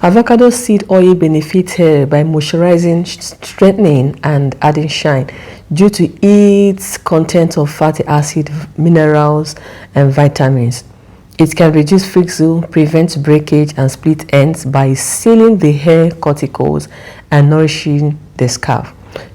Avocado seed oil benefits hair by moisturizing, strengthening, and adding shine due to its content of fatty acid, minerals, and vitamins. It can reduce friction, prevent breakage and split ends by sealing the hair cuticles and nourishing the scalp,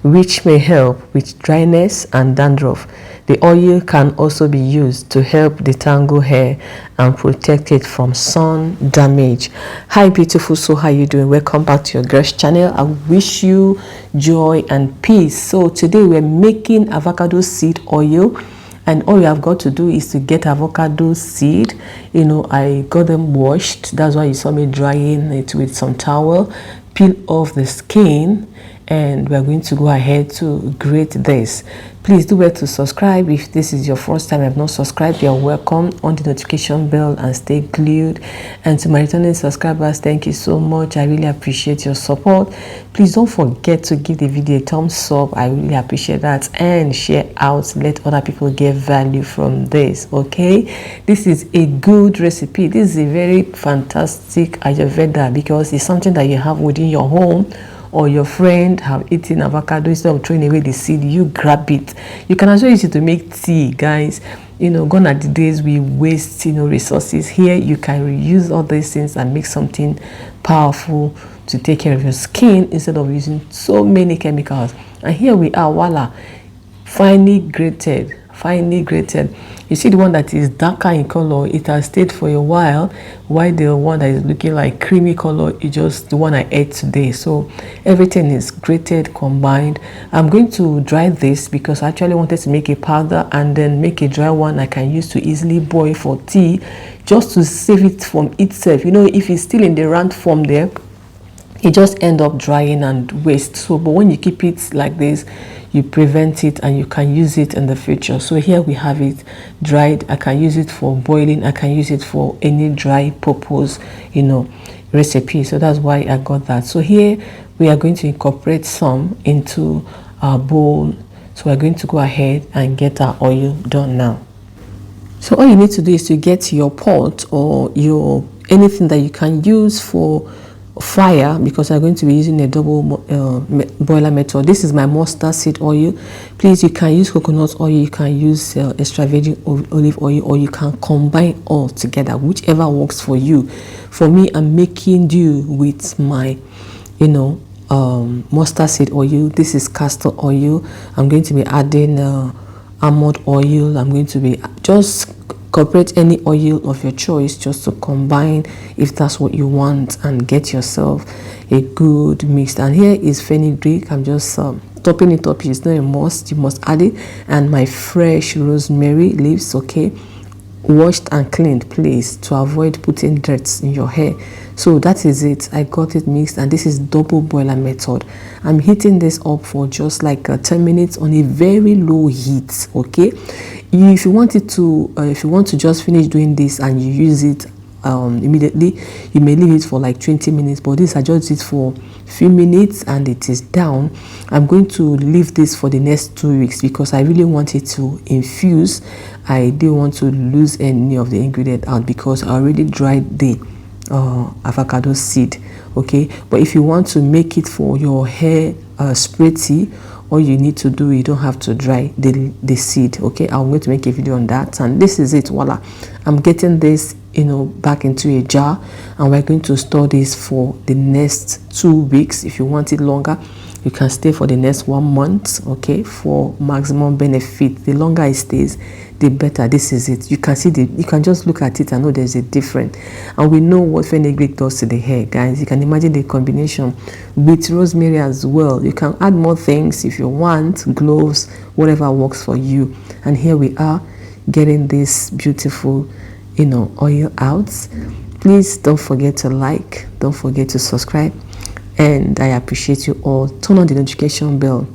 which may help with dryness and dandruff. The oil can also be used to help detangle hair and protect it from sun damage. Hi beautiful soul, how you doing? Welcome back to your girl's channel. I wish you joy and peace. So today we're making avocado seed oil, and all you have got to do is to get avocado seed. I got them washed. That's why you saw me drying it with some towel. Peel off the skin, and we're going to go ahead to grate this. Please do well to subscribe. If this is your first time, I've not subscribed, you're welcome. On the notification bell and stay glued. And to my returning subscribers, thank you so much. I really appreciate your support. Please don't forget to give the video a thumbs up. I really appreciate that, and share out, let other people get value from this. Okay, this is a good recipe. This is a very fantastic Ayurveda because it's something that you have within your home, or your friend have eaten avocado. Instead of throwing away the seed, you grab it. You can also use it to make tea, guys. Gone are the days we waste resources. Here you can reuse all these things and make something powerful to take care of your skin instead of using so many chemicals. And here we are, voila, finely grated. You see the one that is darker in color, it has stayed for a while the one that is looking like creamy color is just the one I ate today. So everything is grated, combined. I'm going to dry this because I actually wanted to make a powder and then make a dry one I can use to easily boil for tea, just to save it from itself. If it's still in the round form there, it just end up drying and waste. So but when you keep it like this, you prevent it and you can use it in the future. So here we have it dried. I can use it for boiling, I can use it for any dry purpose recipe. So that's why I got that. So here we are going to incorporate some into our bowl. So we're going to go ahead and get our oil done now. So all you need to do is to get your pot or your anything that you can use for fire, because I'm going to be using a double boiler method. This is my mustard seed oil. Please, you can use coconut oil, you can use extra virgin olive oil, or you can combine all together, whichever works for you. For me, I'm making do with my mustard seed oil. This is castor oil. I'm going to be adding almond oil. I'm going to be just incorporate any oil of your choice just to combine if that's what you want and get yourself a good mix. And here is fenugreek. I'm just topping it up. It's not a must, you must add it. And my fresh rosemary leaves, okay, washed and cleaned, please, to avoid putting dirt in your hair. So that is it. I got it mixed, and this is double boiler method. I'm heating this up for just like 10 minutes on a very low heat. Okay, if you want to just finish doing this and you use it immediately, you may leave it for like 20 minutes, but this I just did for a few minutes and it is down. I'm going to leave this for the next 2 weeks because I really want it to infuse. I didn't want to lose any of the ingredient out because I already dried the avocado seed. Okay, but if you want to make it for your hair spray tea, all you need to do, you don't have to dry the seed. Okay, I'm going to make a video on that. And this is it, voila. I'm getting this back into a jar, and we're going to store this for the next 2 weeks. If you want it longer, you can stay for the next 1 month, okay, for maximum benefit. The longer it stays, the better. This is it. You can see you can just look at it and know there's a difference. And we know what fenugreek does to the hair, guys. You can imagine the combination with rosemary as well. You can add more things if you want, gloves, whatever works for you. And here we are getting this beautiful oil out. Please don't forget to like, don't forget to subscribe, and I appreciate you all. Turn on the notification bell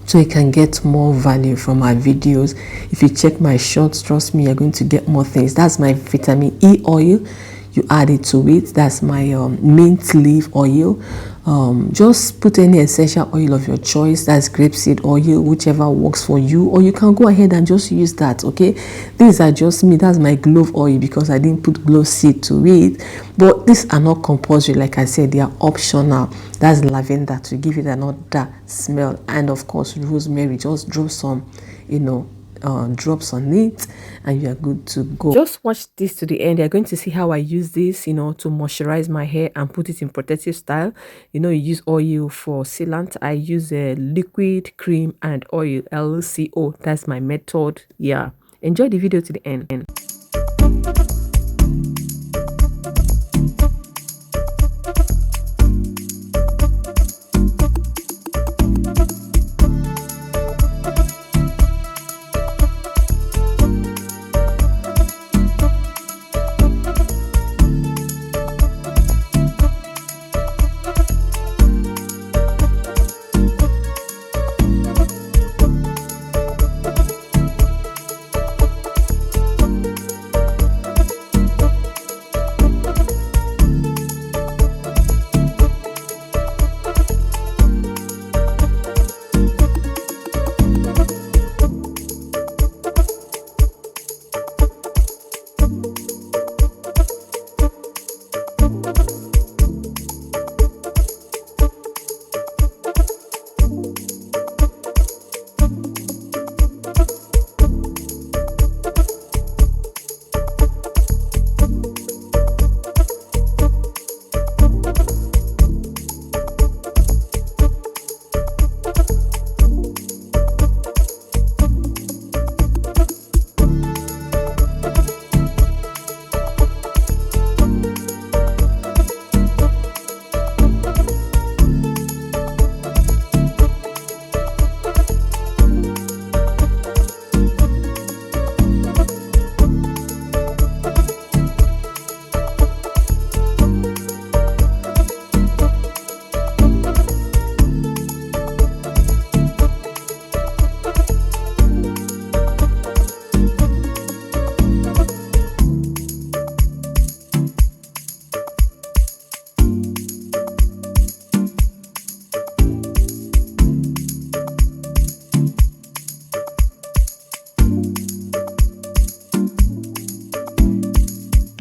so you can get more value from my videos. If you check my shorts, trust me, you're going to get more things. That's my vitamin E oil. you add it to it. That's my mint leaf oil. Just put any essential oil of your choice. That's grapeseed oil, whichever works for you, or you can go ahead and just use that. Okay, these are just me. That's my clove oil because I didn't put clove seed to it, but these are not compulsory. Like I said, they are optional. That's lavender to give it another smell, and of course rosemary. Just drop some, drops on it, and you are good to go. Just watch this to the end. You're going to see how I use this, to moisturize my hair and put it in protective style. You use oil for sealant. I use a liquid, cream, and oil, LCO. That's my method. Yeah, enjoy the video to the end.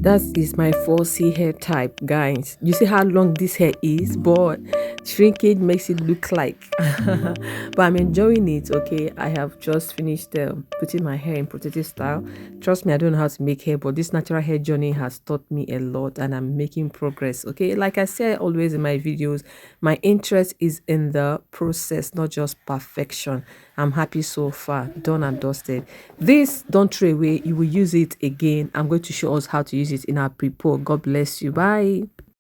That is my 4C hair type, guys. You see how long this hair is, but shrinkage makes it look like but I'm enjoying it. Okay, I have just finished putting my hair in protective style. Trust me, I don't know how to make hair, but this natural hair journey has taught me a lot and I'm making progress. Okay, like I say always in my videos, my interest is in the process, not just perfection. I'm happy so far, done and dusted. This don't throw away, you will use it again. I'm going to show us how to use it in our pre-pour. God bless you. Bye.